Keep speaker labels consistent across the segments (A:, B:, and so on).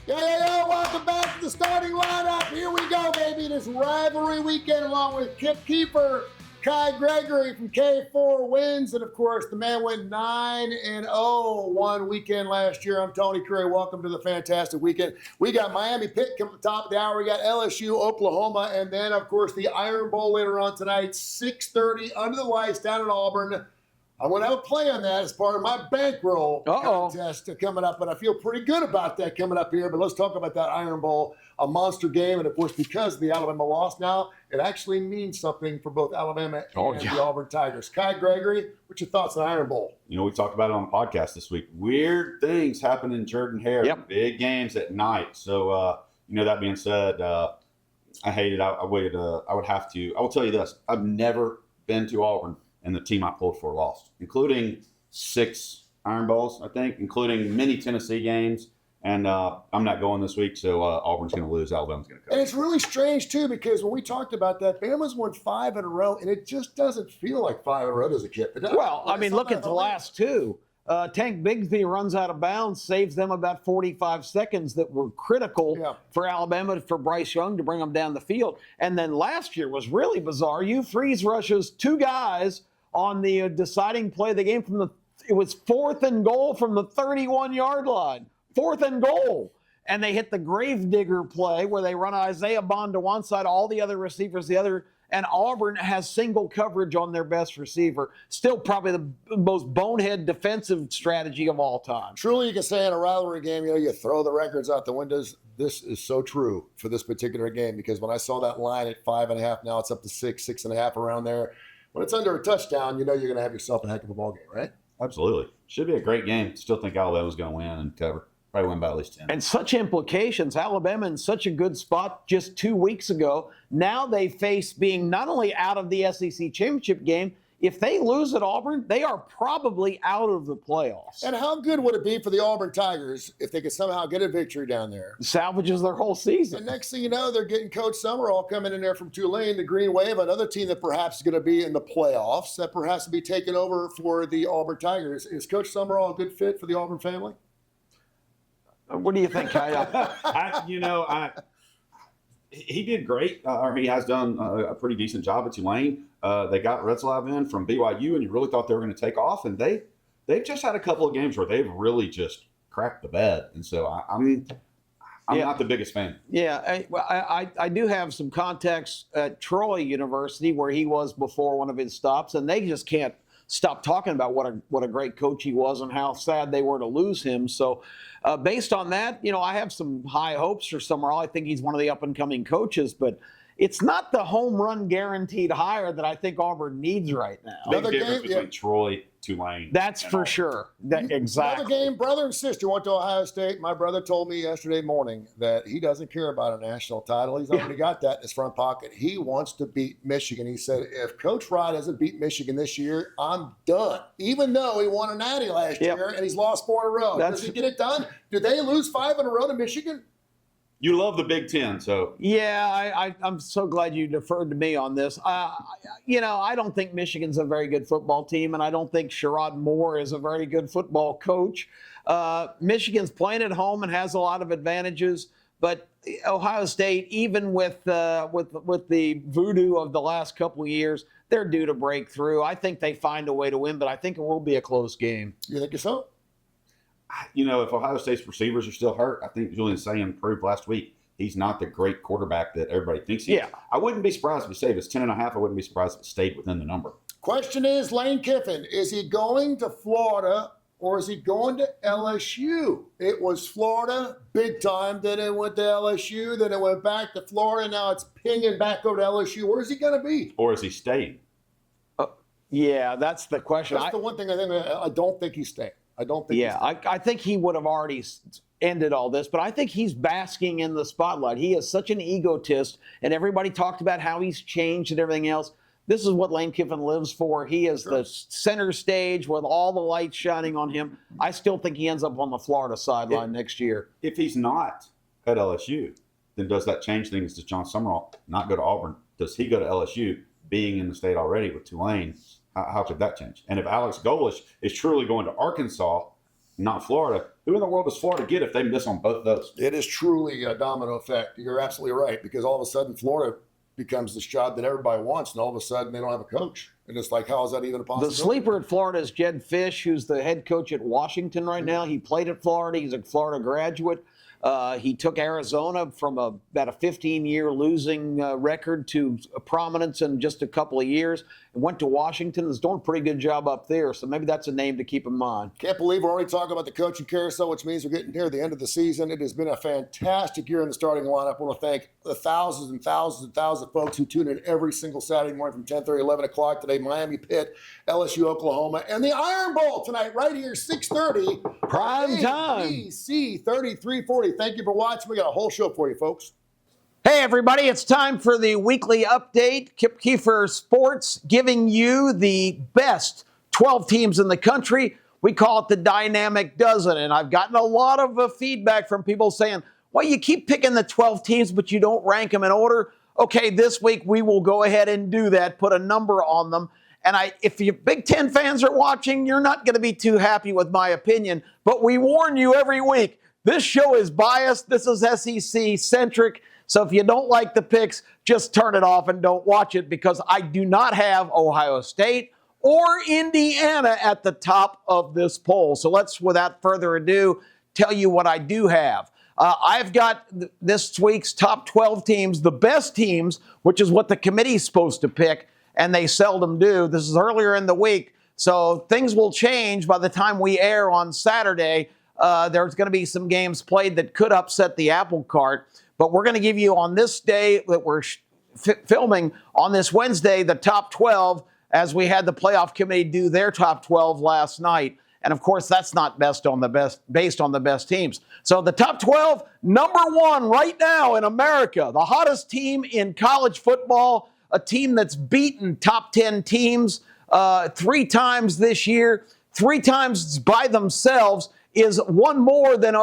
A: Welcome back to the starting lineup. Here we go, baby. This rivalry weekend along with Kip Keeper, Kai Gregory from K4 Wins. And, of course, the man went 9-0 one weekend last year. I'm Tony Curry. Welcome to the fantastic weekend. We got Miami Pitt coming at the top of the hour. We got LSU, Oklahoma, and then, of course, the Iron Bowl later on tonight, 6:30 under the lights down in Auburn. I want to have a play on that as part of my bankroll contest coming up, but I feel pretty good about that coming up here. But let's talk about that Iron Bowl, a monster game. And, of course, because the Alabama lost now, it actually means something for both Alabama and the Auburn Tigers. Kai Gregory, what's your thoughts on Iron Bowl?
B: You know, we talked about it on the podcast this week. Weird things happen in Jordan-Hare. Big games at night. So, that being said, I hate it. I would have to. I will tell you this. I've never been to Auburn and the team I pulled for lost, including 6 Iron Bowls, I think, including many Tennessee games. And I'm not going this week, so Auburn's going to lose. Alabama's going to cover.
A: And it's really strange, too, because when we talked about that, Bama's won 5 in a row, and it just doesn't feel like 5 in a row, does it, Kip?
C: Well, I mean, look at the last 2. Tank Bigsby runs out of bounds, saves them about 45 seconds that were critical for Alabama, for Bryce Young to bring them down the field. And then last year was really bizarre. Hugh Freeze rushes 2 guys on the deciding play of the game it was 4th and goal from the 31-yard line. 4th and goal. And they hit the gravedigger play where they run Isaiah Bond to one side, all the other receivers the other, and Auburn has single coverage on their best receiver. Still probably the most bonehead defensive strategy of all time.
A: Truly, you can say in a rivalry game, you throw the records out the windows. This is so true for this particular game, because when I saw that line at 5.5, now it's up to 6.5 around there. When it's under a touchdown, you're going to have yourself a heck of a ball game, right?
B: Absolutely. Should be a great game. Still think Alabama's going to win and cover. Probably win by at least 10.
C: And such implications. Alabama in such a good spot just 2 weeks ago. Now they face being not only out of the SEC championship game, if they lose at Auburn, they are probably out of the playoffs.
A: And how good would it be for the Auburn Tigers if they could somehow get a victory down there?
C: Salvages their whole season.
A: And next thing you know, they're getting Coach Summerall coming in there from Tulane, the Green Wave, another team that perhaps is going to be in the playoffs, that perhaps will be taken over for the Auburn Tigers. Is Coach Summerall a good fit for the Auburn family?
C: What do you think, Kyle?
B: He did great, or he has done a pretty decent job at Tulane. They got Retzlaff in from BYU, and you really thought they were going to take off. And they've just had a couple of games where they've really just cracked the bed. And so, I'm not the biggest fan.
C: Yeah, I do have some contacts at Troy University where he was before one of his stops, and they just can't stop talking about what a great coach he was and how sad they were to lose him. So based on that, I have some high hopes for Summerall. I think he's one of the up-and-coming coaches, but it's not the home run guaranteed hire that I think Auburn needs right now.
B: Big difference between Troy, Tulane.
C: That's for sure. Exactly.
A: Another game, brother and sister went to Ohio State. My brother told me yesterday morning that he doesn't care about a national title. He's already got that in his front pocket. He wants to beat Michigan. He said, if Coach Rod doesn't beat Michigan this year, I'm done. Even though he won a natty last year and he's lost 4 in a row. Does he get it done? Did they lose 5 in a row to Michigan?
B: You love the Big Ten, so.
C: Yeah, I'm so glad you deferred to me on this. I don't think Michigan's a very good football team, and I don't think Sherrod Moore is a very good football coach. Michigan's playing at home and has a lot of advantages, but Ohio State, even with the voodoo of the last couple of years, they're due to break through. I think they find a way to win, but I think it will be a close game.
A: You think so?
B: If Ohio State's receivers are still hurt, I think Julian Sayin proved last week he's not the great quarterback that everybody thinks he is. I wouldn't be surprised if it was 10.5. I wouldn't be surprised if it stayed within the number.
A: Question is, Lane Kiffin, is he going to Florida or is he going to LSU? It was Florida big time, then it went to LSU, then it went back to Florida, now it's pinging back over to LSU. Where is he going to be?
B: Or is he staying?
C: Yeah, that's the question.
A: That's the one thing I don't think he's staying. I don't think.
C: Yeah, I think he would have already ended all this, but I think he's basking in the spotlight. He is such an egotist, and everybody talked about how he's changed and everything else. This is what Lane Kiffin lives for. He is the center stage with all the lights shining on him. I still think he ends up on the Florida sideline next year.
B: If he's not at LSU, then does that change things? Does John Summerall not go to Auburn? Does he go to LSU, being in the state already with Tulane? How could that change? And if Alex Golesh is truly going to Arkansas, not Florida. Who in the world does Florida get if they miss on both those?
A: It is truly a domino effect. You're absolutely right, because all of a sudden Florida becomes this job that everybody wants, and all of a sudden they don't have a coach. And it's like, how is that even a possibility?
C: The sleeper at Florida is Jed Fish, who's the head coach at Washington right now. He played at Florida. He's a Florida graduate. He took Arizona from about a 15-year losing record to prominence in just a couple of years, and went to Washington. Is doing a pretty good job up there, so maybe that's a name to keep in mind.
A: Can't believe we're already talking about the coaching carousel, which means we're getting near the end of the season. It has been a fantastic year in the starting lineup. I want to thank the thousands and thousands and thousands of folks who tune in every single Saturday morning from 10:30, 11 o'clock today. Miami, Pitt, LSU, Oklahoma, and the Iron Bowl tonight, right here, 6:30.
C: Prime time.
A: ABC 3340. Thank you for watching. We got a whole show for you, folks.
C: Hey, everybody, it's time for the weekly update. Kip Keefer Sports giving you the best 12 teams in the country. We call it the Dynamic Dozen, and I've gotten a lot of feedback from people saying, well, you keep picking the 12 teams, but you don't rank them in order. Okay, this week we will go ahead and do that, put a number on them. And if you Big Ten fans are watching, you're not going to be too happy with my opinion, but we warn you every week. This show is biased. This is SEC-centric. So if you don't like the picks, just turn it off and don't watch it, because I do not have Ohio State or Indiana at the top of this poll. So let's, without further ado, tell you what I do have. I've got this week's top 12 teams, the best teams, which is what the committee's supposed to pick, and they seldom do. This is earlier in the week, so things will change by the time we air on Saturday. There's going to be some games played that could upset the apple cart. But we're going to give you on this day that we're filming on this Wednesday, the top 12, as we had the playoff committee do their top 12 last night. And of course, that's not based on the best teams. So the top 12, number one right now in America, the hottest team in college football, a team that's beaten top 10 teams 3 times this year, 3 times by themselves, is one more than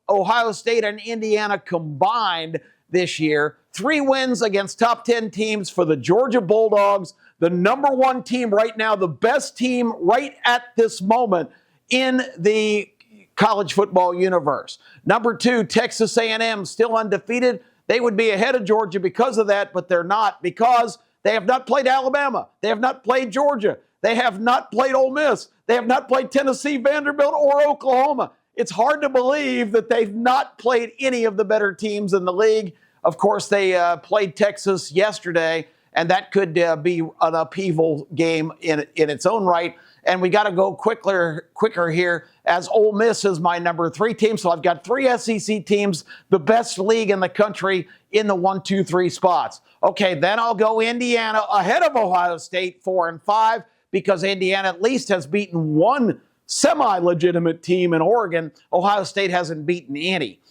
C: Ohio State and Indiana combined this year. 3 wins against top 10 teams for the Georgia Bulldogs, the number one team right now, the best team right at this moment in the college football universe. Number 2, Texas A&M, still undefeated. They would be ahead of Georgia because of that, but they're not, because they have not played Alabama. They have not played Georgia. They have not played Ole Miss. They have not played Tennessee, Vanderbilt, or Oklahoma. It's hard to believe that they've not played any of the better teams in the league. Of course, they played Texas yesterday, and that could be an upheaval game in its own right. And we got to go quicker here, as Ole Miss is my number 3 team. So I've got 3 SEC teams, the best league in the country, in the 1, 2, 3 spots. Okay, then I'll go Indiana ahead of Ohio State, 4 and 5, because Indiana at least has beaten one semi-legitimate team in Oregon. Ohio State hasn't beaten any.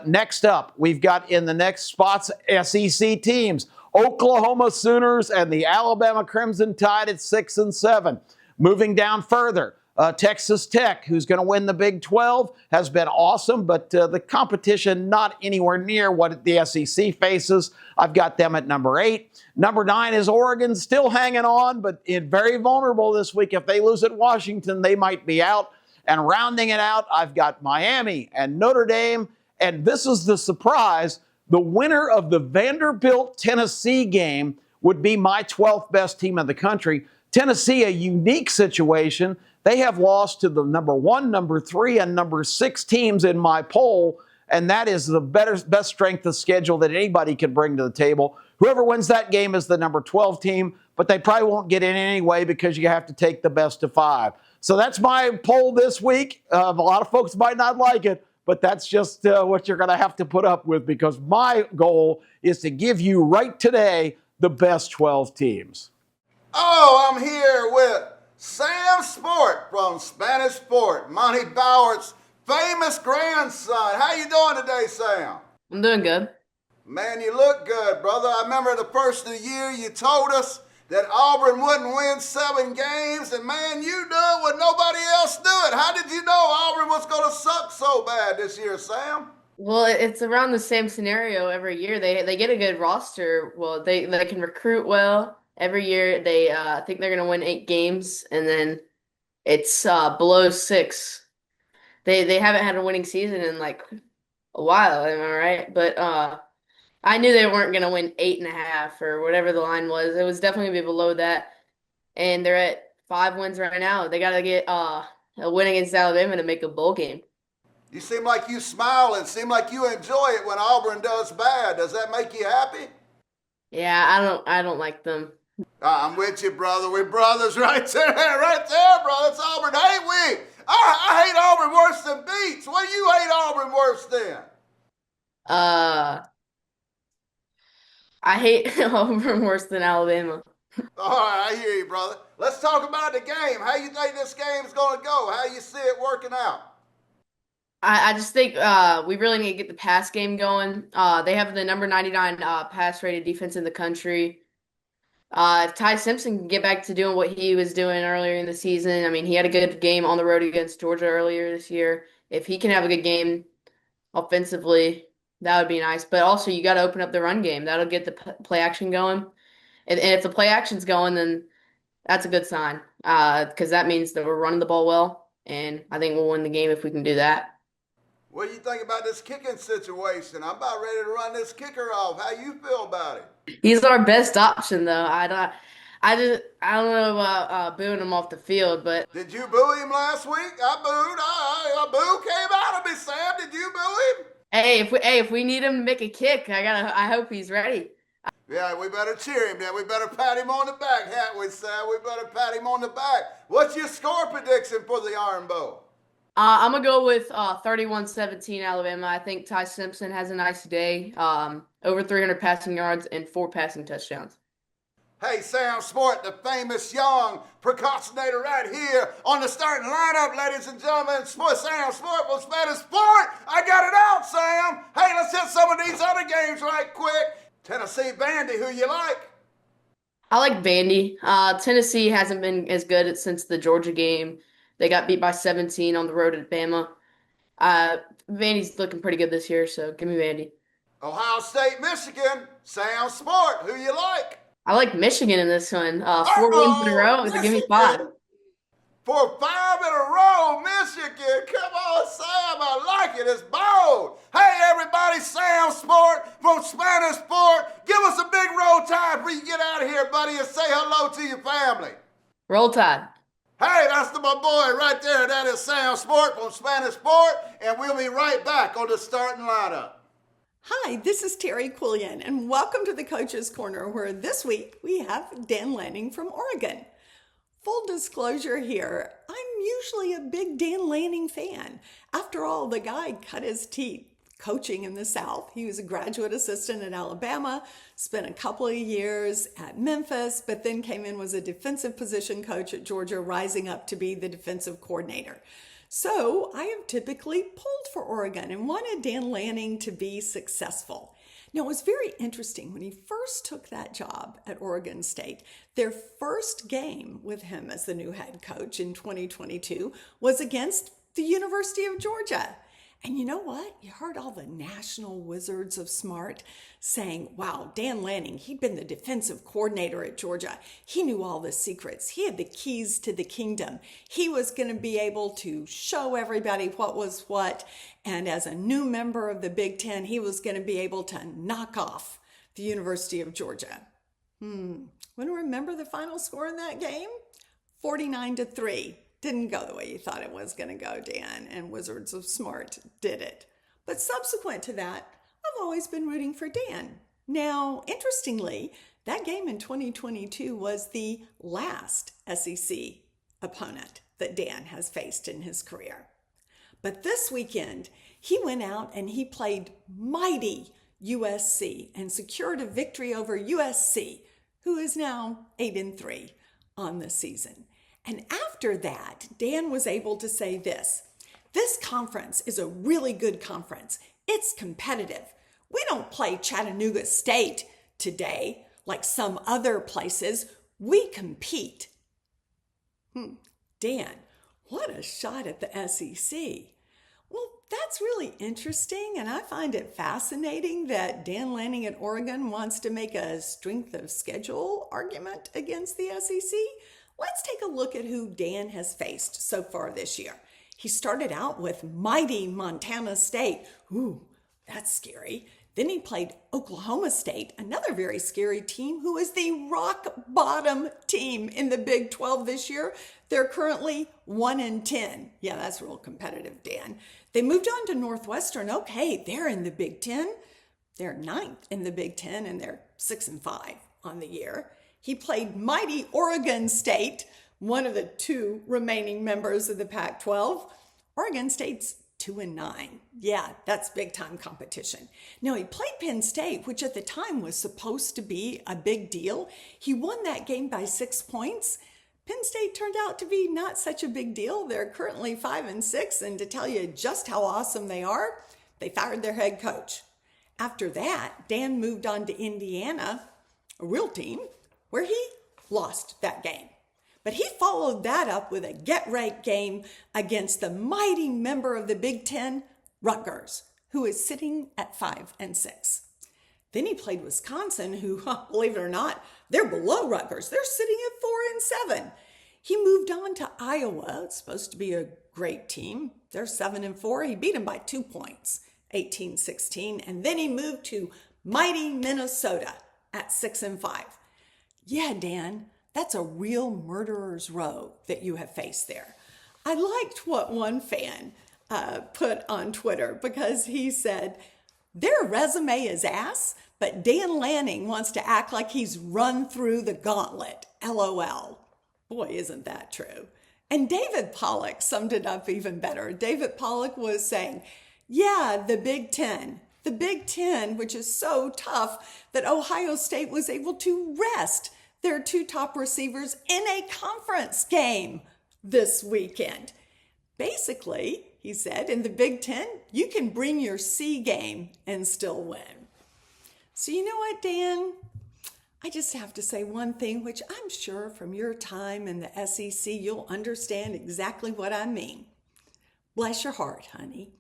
C: Next up, we've got in the next spots SEC teams, Oklahoma Sooners and the Alabama Crimson Tide at 6 and 7. Moving down further, Texas Tech, who's going to win the Big 12, has been awesome, but the competition not anywhere near what the SEC faces. I've got them at number 8. Number 9 is Oregon, still hanging on, but very vulnerable this week. If they lose at Washington, they might be out. And rounding it out, I've got Miami and Notre Dame. And this is the surprise. The winner of the Vanderbilt-Tennessee game would be my 12th best team in the country. Tennessee, a unique situation. They have lost to the number 1, number 3, and number 6 teams in my poll, and that is the best strength of schedule that anybody can bring to the table. Whoever wins that game is the number 12 team, but they probably won't get in anyway because you have to take the best of 5. So that's my poll this week. A lot of folks might not like it, but that's just what you're going to have to put up with, because my goal is to give you right today the best 12 teams.
D: Oh, I'm here with Sam Sport from Spanish Sport, Monty Bowert's famous grandson. How you doing today, Sam?
E: I'm doing good.
D: Man, you look good, brother. I remember the first of the year you told us that Auburn wouldn't win 7 games, and man, you do it when nobody else do it. How did you know Auburn was going to suck so bad this year, Sam?
E: Well, it's around the same scenario every year. They get a good roster. Well, they can recruit well. Every year they think they're going to win 8 games, and then it's below 6. They haven't had a winning season in like a while, am I right? But I knew they weren't gonna win 8.5 or whatever the line was. It was definitely gonna be below that. And they're at 5 wins right now. They gotta get a win against Alabama to make a bowl game.
D: You seem like you smile and seem like you enjoy it when Auburn does bad. Does that make you happy?
E: Yeah, I don't like them.
D: I'm with you, brother. We're brothers right there, brother. It's Auburn, ain't we? I hate Auburn worse than Beats. What do you hate Auburn worse than?
E: I hate Auburn worse than Alabama.
D: All right, I hear you, brother. Let's talk about the game. How you think this game's going to go? How you see it working out?
E: I just think we really need to get the pass game going. They have the number 99 pass rated defense in the country. If Ty Simpson can get back to doing what he was doing earlier in the season, I mean, he had a good game on the road against Georgia earlier this year. If he can have a good game offensively, that would be nice. But also, you got to open up the run game. That'll get the play action going. And if the play action's going, then that's a good sign because that means that we're running the ball well. And I think we'll win the game if we can do that.
D: What do you think about this kicking situation? I'm about ready to run this kicker off. How you feel about it?
E: He's our best option, though. I don't know about booing him off the field, but
D: did you boo him last week? I booed. A boo came out of me, Sam. Did you boo him?
E: If we need him to make a kick, I hope he's ready.
D: Yeah, we better cheer him then. We better pat him on the back, haven't we, Sam? We better pat him on the back. What's your score prediction for the Iron Bowl?
E: I'm going to go with 31-17 Alabama. I think Ty Simpson has a nice day. Over 300 passing yards and 4 passing touchdowns.
D: Hey, Sam Sport, the famous young precautionator right here on the starting lineup, ladies and gentlemen. Sam Sport will Spanish Sport. I got it out, Sam. Hey, let's hit some of these other games right quick. Tennessee Vandy, who you like?
E: I like Vandy. Tennessee hasn't been as good since the Georgia game. They got beat by 17 on the road at Bama. Vandy's looking pretty good this year, so give me Vandy.
D: Ohio State, Michigan, Sam Sport, who you like?
E: I like Michigan in this one. 4 wins in a row, so give me 5.
D: For 5 in a row, Michigan. Come on, Sam, I like it. It's bold. Hey, everybody, Sam Sport from Spanish Sport. Give us a big roll tide before you get out of here, buddy, and say hello to your family.
E: Roll Tide.
D: Hey, that's my boy right there. That is Sam Sport from Spanish Sport, and we'll be right back on the starting lineup.
F: Hi, this is Terry Quillian, and welcome to the Coach's Corner, where this week we have Dan Lanning from Oregon. Full disclosure here, I'm usually a big Dan Lanning fan. After all, the guy cut his teeth coaching in the South. He was a graduate assistant at Alabama, spent a couple of years at Memphis, but then came in as a defensive position coach at Georgia, rising up to be the defensive coordinator. So I have typically pulled for Oregon and wanted Dan Lanning to be successful. Now, it was very interesting when he first took that job at Oregon State. Their first game with him as the new head coach in 2022 was against the University of Georgia. And you know what? You heard all the national wizards of smart saying, wow, Dan Lanning, he'd been the defensive coordinator at Georgia. He knew all the secrets. He had the keys to the kingdom. He was going to be able to show everybody what was what. And as a new member of the Big Ten, he was going to be able to knock off the University of Georgia. Want to remember the final score in that game? 49-3. Didn't go the way you thought it was going to go, Dan, and Wizards of Smart did it. But subsequent to that, I've always been rooting for Dan. Now, interestingly, that game in 2022 was the last SEC opponent that Dan has faced in his career. But this weekend, he went out and he played mighty USC and secured a victory over USC, who is now 8-3 on the season. And after that, Dan was able to say this conference is a really good conference. It's competitive. We don't play Chattanooga State today like some other places. We compete. Dan, what a shot at the SEC. Well, that's really interesting, and I find it fascinating that Dan Lanning at Oregon wants to make a strength of schedule argument against the SEC. Let's take a look at who Dan has faced so far this year. He started out with mighty Montana State. Ooh, that's scary. Then he played Oklahoma State, another very scary team who is the rock bottom team in the Big 12 this year. They're currently 1-10. Yeah, that's real competitive, Dan. They moved on to Northwestern. Okay, they're in the Big 10. They're 9th in the Big 10, and they're 6-5 on the year. He played mighty Oregon State, one of the 2 remaining members of the Pac-12. Oregon State's 2-9. Yeah, that's big time competition. Now, he played Penn State, which at the time was supposed to be a big deal. He won that game by 6 points. Penn State turned out to be not such a big deal. They're currently 5-6, and to tell you just how awesome they are, they fired their head coach. After that, Dan moved on to Indiana, a real team, where he lost that game. But he followed that up with a get-right game against the mighty member of the Big Ten, Rutgers, who is sitting at 5-6. Then he played Wisconsin, who, believe it or not, they're below Rutgers. They're sitting at 4-7. He moved on to Iowa. It's supposed to be a great team. They're 7-4. He beat them by 2 points, 18-16. And then he moved to mighty Minnesota at 6-5. Yeah, Dan, that's a real murderer's row that you have faced there. I liked what one fan put on Twitter because he said, their resume is ass, but Dan Lanning wants to act like he's run through the gauntlet. LOL. Boy, isn't that true? And David Pollock summed it up even better. David Pollock was saying, yeah, the Big Ten, which is so tough that Ohio State was able to rest their 2 top receivers in a conference game this weekend. Basically, he said, in the Big Ten, you can bring your C game and still win. So you know what, Dan? I just have to say one thing, which I'm sure from your time in the SEC, you'll understand exactly what I mean. Bless your heart, honey.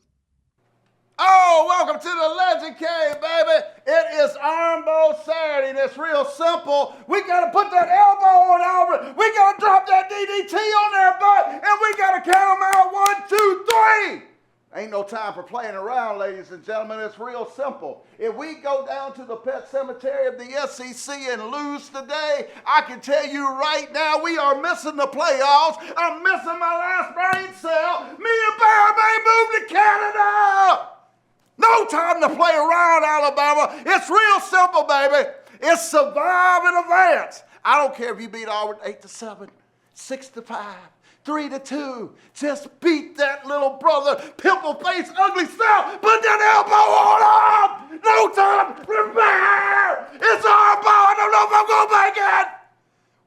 D: Oh, welcome to the Legend Cave, baby. It is Iron Bowl Saturday, and it's real simple. We got to put that elbow on Auburn. We got to drop that DDT on their butt, and we got to count them out 1, 2, 3. Ain't no time for playing around, ladies and gentlemen. It's real simple. If we go down to the pet cemetery of the SEC and lose today, I can tell you right now we are missing the playoffs. I'm missing my last brain cell. Me and Bear may move to Canada. No time to play around, Alabama. It's real simple, baby. It's survive and advance. I don't care if you beat Auburn 8-7, 6-5, 3-2. Just beat that little brother, pimple face, ugly self. Put that elbow on him. No time to prepare. It's our ball. I don't know if I'm going to make it.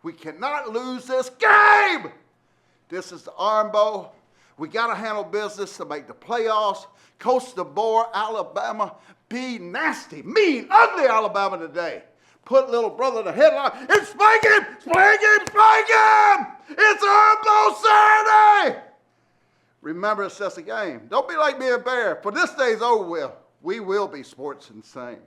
D: We cannot lose this game. This is the Iron Bowl. We got to handle business to make the playoffs. Coast the Boar, Alabama. Be nasty, mean, ugly Alabama today. Put little brother in the headlock and spank him, spank him, spank him. It's Iron Bowl Saturday. Remember, it's just a game. Don't be like me and Bear. For this day's over with, we will be sports insane.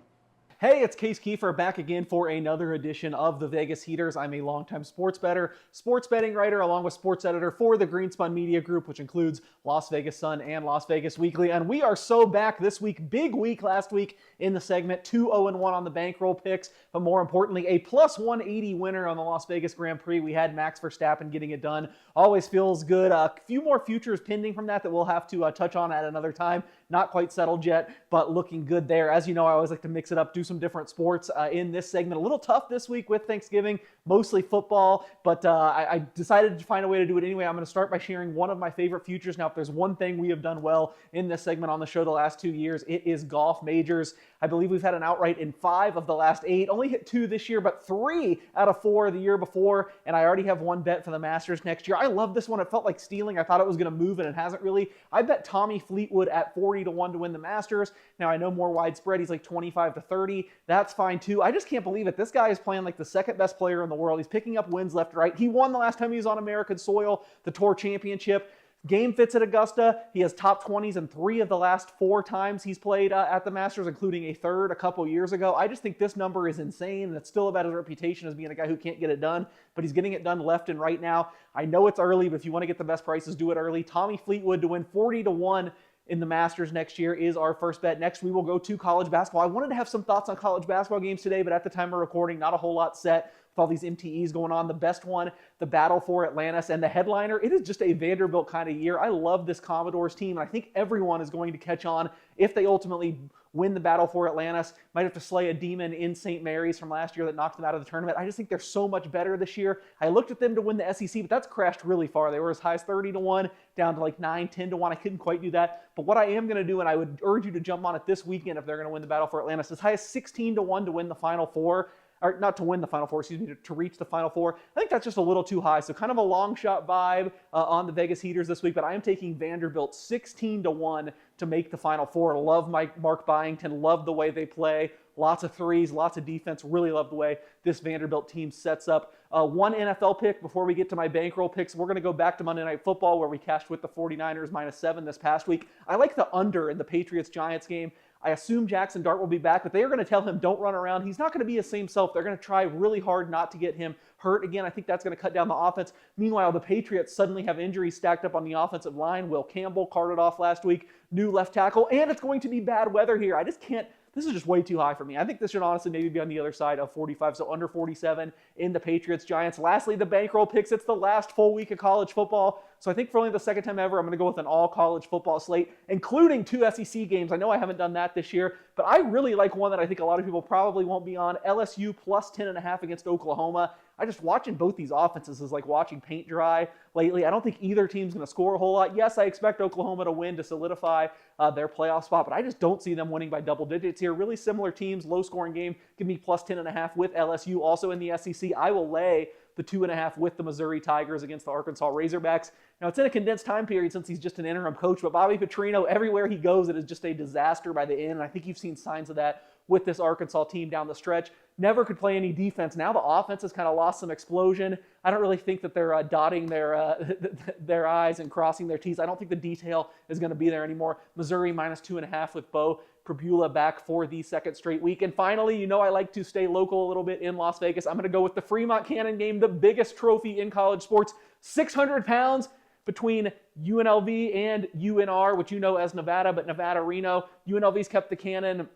G: Hey, it's Case Kiefer back again for another edition of the Vegas Heaters. I'm a longtime sports bettor, sports betting writer, along with sports editor for the Greenspun Media Group, which includes Las Vegas Sun and Las Vegas Weekly. And we are so back this week, big week last week in the segment, 2-0-1 on the bankroll picks, but more importantly, a plus 180 winner on the Las Vegas Grand Prix. We had Max Verstappen getting it done. Always feels good. A few more futures pending from that we'll have to touch on at another time. Not quite settled yet, but looking good there. As you know, I always like to mix it up, do some different sports in this segment. A little tough this week with Thanksgiving, mostly football, but I decided to find a way to do it anyway. I'm going to start by sharing one of my favorite futures. Now, if there's one thing we have done well in this segment on the show the last 2 years, it is golf majors. I believe we've had an outright in 5 of the last 8. Only hit 2 this year, but 3 out of 4 the year before, and I already have one bet for the Masters next year. I love this one. It felt like stealing. I thought it was going to move, and it hasn't really. I bet Tommy Fleetwood at 40-1 to win the Masters. Now, I know more widespread. He's like 25-30. That's fine, too. I just can't believe it. This guy is playing like the second best player in the world. He's picking up wins left and right. He won the last time he was on American soil, the Tour Championship. Game fits at Augusta. He has top 20s in 3 of the last 4 times he's played at the Masters, including a third a couple years ago. I just think this number is insane, and it's still about his reputation as being a guy who can't get it done, but he's getting it done left and right now. I know it's early, but if you want to get the best prices, do it early. Tommy Fleetwood to win 40-1 in the Masters next year is our first bet. Next, we will go to college basketball. I wanted to have some thoughts on college basketball games today, but at the time of recording, not a whole lot set with all these MTEs going on. The best one, the battle for Atlantis, and the headliner, it is just a Vanderbilt kind of year. I love this Commodores team, and I think everyone is going to catch on if they ultimately win the battle for Atlantis. Might have to slay a demon in St. Mary's from last year that knocked them out of the tournament. I just think they're so much better this year. I looked at them to win the SEC, but that's crashed really far. They were as high as 30-1, down to like 9, 10-1. I couldn't quite do that. But what I am going to do, and I would urge you to jump on it this weekend if they're going to win the battle for Atlantis, as high as 16-1 to win the Final Four. Or not to win the Final Four, excuse me, to reach the Final Four. I think that's just a little too high. So kind of a long shot vibe on the Vegas Heaters this week, but I am taking Vanderbilt 16-1 to make the Final Four. Love Mark Byington, love the way they play. Lots of threes, lots of defense. Really love the way this Vanderbilt team sets up. One NFL pick before we get to my bankroll picks. We're going to go back to Monday Night Football where we cashed with the 49ers -7 this past week. I like the under in the Patriots-Giants game. I assume Jackson Dart will be back, but they are going to tell him don't run around. He's not going to be his same self. They're going to try really hard not to get him hurt again. I think that's going to cut down the offense. Meanwhile, the Patriots suddenly have injuries stacked up on the offensive line. Will Campbell carted off last week, new left tackle, and it's going to be bad weather here. I just can't. This is just way too high for me. I think this should honestly maybe be on the other side of 45, so under 47 in the Patriots-Giants. Lastly, the bankroll picks. It's the last full week of college football, so I think for only the second time ever, I'm going to go with an all-college football slate, including 2 SEC games. I know I haven't done that this year, but I really like one that I think a lot of people probably won't be on, LSU plus 10.5 against Oklahoma. I just watching both these offenses is like watching paint dry lately. I don't think either team's going to score a whole lot. Yes, I expect Oklahoma to win to solidify their playoff spot, but I just don't see them winning by double digits here. Really similar teams, low-scoring game. Give me plus 10.5 with LSU. Also in the SEC, I will lay the 2.5 with the Missouri Tigers against the Arkansas Razorbacks. Now, it's in a condensed time period since he's just an interim coach, but Bobby Petrino, everywhere he goes, it is just a disaster by the end, and I think you've seen signs of that with this Arkansas team down the stretch. Never could play any defense. Now the offense has kind of lost some explosion. I don't really think that they're dotting their I's and crossing their T's. I don't think the detail is going to be there anymore. Missouri -2.5 with Bo Pribula back for the second straight week. And finally, you know I like to stay local a little bit in Las Vegas. I'm going to go with the Fremont Cannon game, the biggest trophy in college sports. 600 pounds between UNLV and UNR, which you know as Nevada, but Nevada-Reno. UNLV's kept the Cannon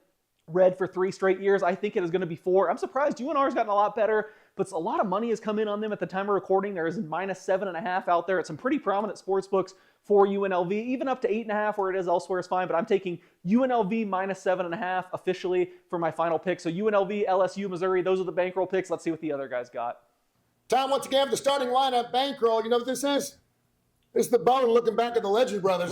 G: red for 3 straight years. I think it is going to be 4. I'm surprised UNR's gotten a lot better, but a lot of money has come in on them at the time of recording. There is -7.5 out there at some pretty prominent sports books for UNLV. Even up to 8.5 where it is elsewhere is fine, but I'm taking UNLV -7.5 officially for my final pick. So UNLV, LSU, Missouri, those are the bankroll picks. Let's see what the other guys got.
A: Time once again for the starting lineup bankroll. You know what this is? It's the bone looking back at the Legend Brothers.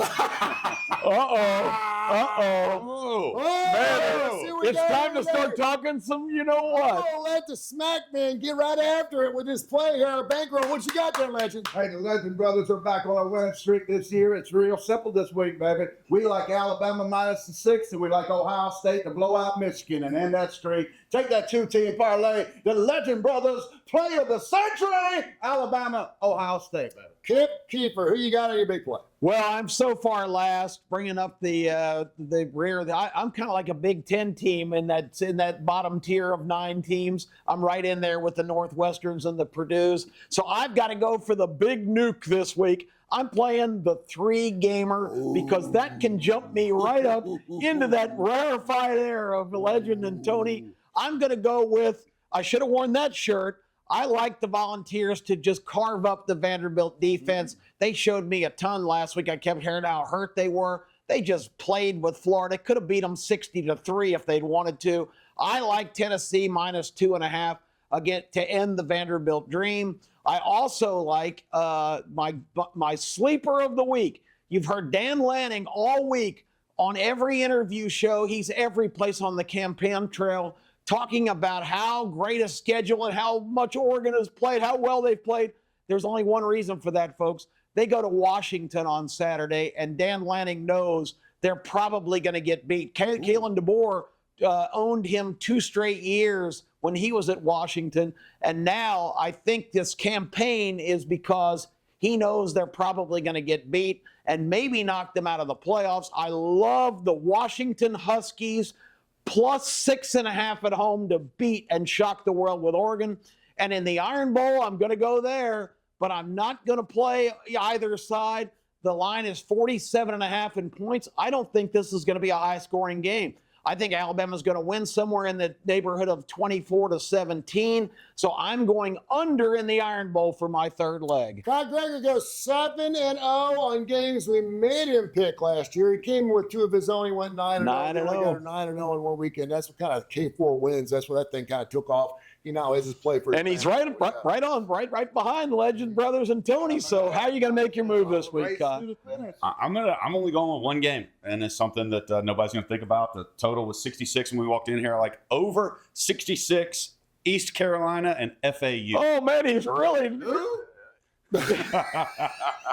C: It's time to start talking some, you know what?
A: Oh, let the smack man get right after it with this play here. Bankroll, what you got there, Legend?
H: Hey, the Legend Brothers are back on a winning streak this year. It's real simple this week, baby. We like Alabama -6, and we like Ohio State to blow out Michigan and end that streak. Take that 2-team parlay. The Legend Brothers play of the century, Alabama, Ohio State, baby.
A: Kip Keeper, who you got on your big play?
C: Well, I'm so far last, bringing up the rear. I'm kind of like a Big Ten team in that bottom tier of 9 teams. I'm right in there with the Northwesterns and the Purdues. So I've got to go for the big nuke this week. I'm playing the 3-gamer because that can jump me right up into that rarefied air of Legend and Tony. I'm going to go with, I should have worn that shirt. I like the Volunteers to just carve up the Vanderbilt defense. They showed me a ton last week. I kept hearing how hurt they were. They just played with Florida. Could have beat them 60-3 if they'd wanted to. I like Tennessee -2.5 again to end the Vanderbilt dream. I also like my sleeper of the week. You've heard Dan Lanning all week on every interview show. He's every place on the campaign trail, talking about how great a schedule and how much Oregon has played, how well they've played. There's only one reason for that, folks. They go to Washington on Saturday, and Dan Lanning knows they're probably going to get beat. Kalen DeBoer owned him 2 straight years when he was at Washington, and now I think this campaign is because He knows they're probably going to get beat and maybe knock them out of the playoffs. I love the Washington Huskies plus 6.5 at home to beat and shock the world with Oregon. And in the Iron Bowl, I'm going to go there, but I'm not going to play either side. The line is 47.5 in points. I don't think this is going to be a high-scoring game. I think Alabama's going to win somewhere in the neighborhood of 24-17. So I'm going under in the Iron Bowl for my third leg.
A: Kai Gregory goes 7-0 on games we made him pick last year. He came with 2 of his own. He went 9-0.
C: 9-0.
A: 9-0 in one weekend. That's what kind of K4 wins. That's what that thing kind of took off. He now has his play for his
C: and he's
A: family.
C: right behind Legend Brothers and Tony. So how are you going to make your move this week, Kai?
B: I'm only going with one game, and it's something that nobody's going to think about. The total was 66 when we walked in here, like over 66. East Carolina and FAU.
C: Oh man, he's really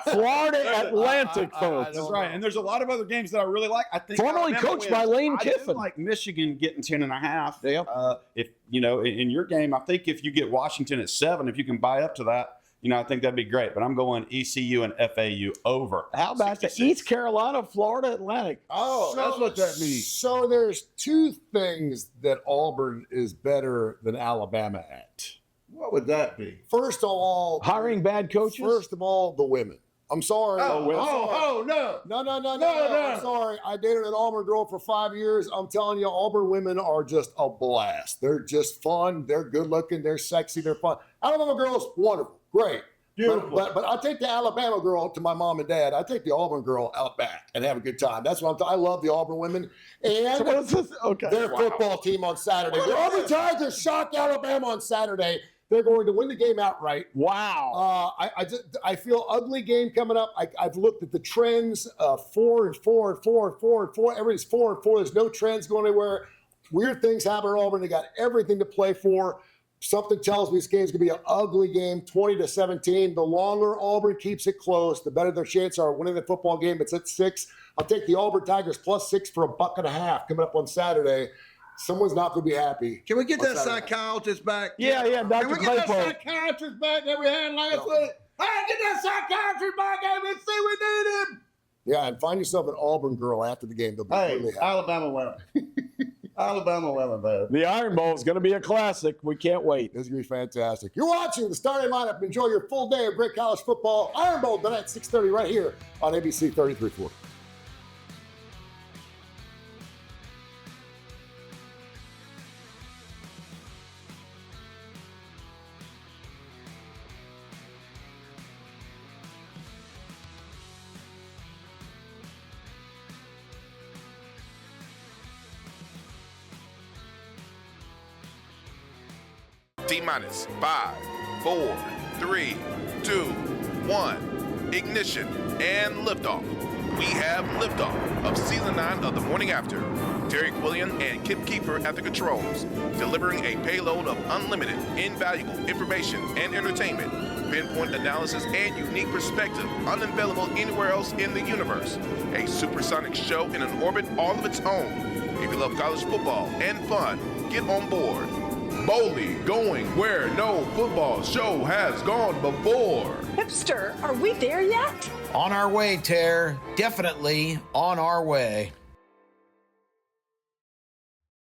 C: Florida Atlantic, folks.
B: That's right. And there's a lot of other games that I really like. I think
C: formerly coached by Lane Kiffin.
B: I do like Michigan getting 10.5.
C: Yeah.
B: If in your game, I think if you get Washington at 7, if you can buy up to that, I think that'd be great. But I'm going ECU and FAU over.
C: How about
B: 66.
C: the East Carolina, Florida Atlantic?
H: Oh, that's what that means.
A: So there's 2 things that Auburn is better than Alabama at.
H: What would that be?
A: First of all,
C: Hiring bad coaches?
A: First of all, the women. I'm sorry.
H: No.
A: I'm sorry. I dated an Auburn girl for 5 years. I'm telling you, Auburn women are just a blast. They're just fun. They're good looking. They're sexy. They're fun. Alabama girls, wonderful. Great.
H: Beautiful.
A: But I take the Alabama girl to my mom and dad. I take the Auburn girl out back and have a good time. That's what I love the Auburn women. And
C: So what is this? Okay.
A: their football team on Saturday. The Auburn Tigers shocked Alabama on Saturday. They're going to win the game outright.
C: Wow.
A: I feel ugly game coming up. I've looked at the trends, 4 and 4 and 4 and 4 and 4. Everybody's 4 and 4. There's no trends going anywhere. Weird things happen at Auburn. They got everything to play for. Something tells me this game's going to be an ugly game, 20-17. The longer Auburn keeps it close, the better their chance are winning the football game. It's at 6. I'll take the Auburn Tigers plus 6 for $1.50 coming up on Saturday. Someone's not going to be happy.
H: Can we get that psychiatrist back?
C: Yeah,
H: Can
C: Dr.
H: we get that
C: Claypool.
H: psychiatrist back that we had last week? Hey, get that psychiatrist back, ABC. We need him.
A: Yeah, and find yourself an Auburn girl after the game. They'll be
H: Hey,
A: really happy.
H: Alabama women. Alabama women, baby.
C: The Iron Bowl is going to be a classic. We can't wait.
A: This is going to be fantastic. You're watching the starting lineup. Enjoy your full day of great college football. Iron Bowl tonight, 6:30 right here on ABC 33.4.
I: T-minus 5, 4, 3, 2, 1. Ignition and liftoff. We have liftoff of Season 9 of The Morning After. Terry Quillian and Kip Keefer at the controls, delivering a payload of unlimited, invaluable information and entertainment, pinpoint analysis, and unique perspective unavailable anywhere else in the universe. A supersonic show in an orbit all of its own. If you love college football and fun, get on board. Boldly going where no football show has gone before.
F: Hipster, are we there yet?
J: On our way, Tare. Definitely on our way.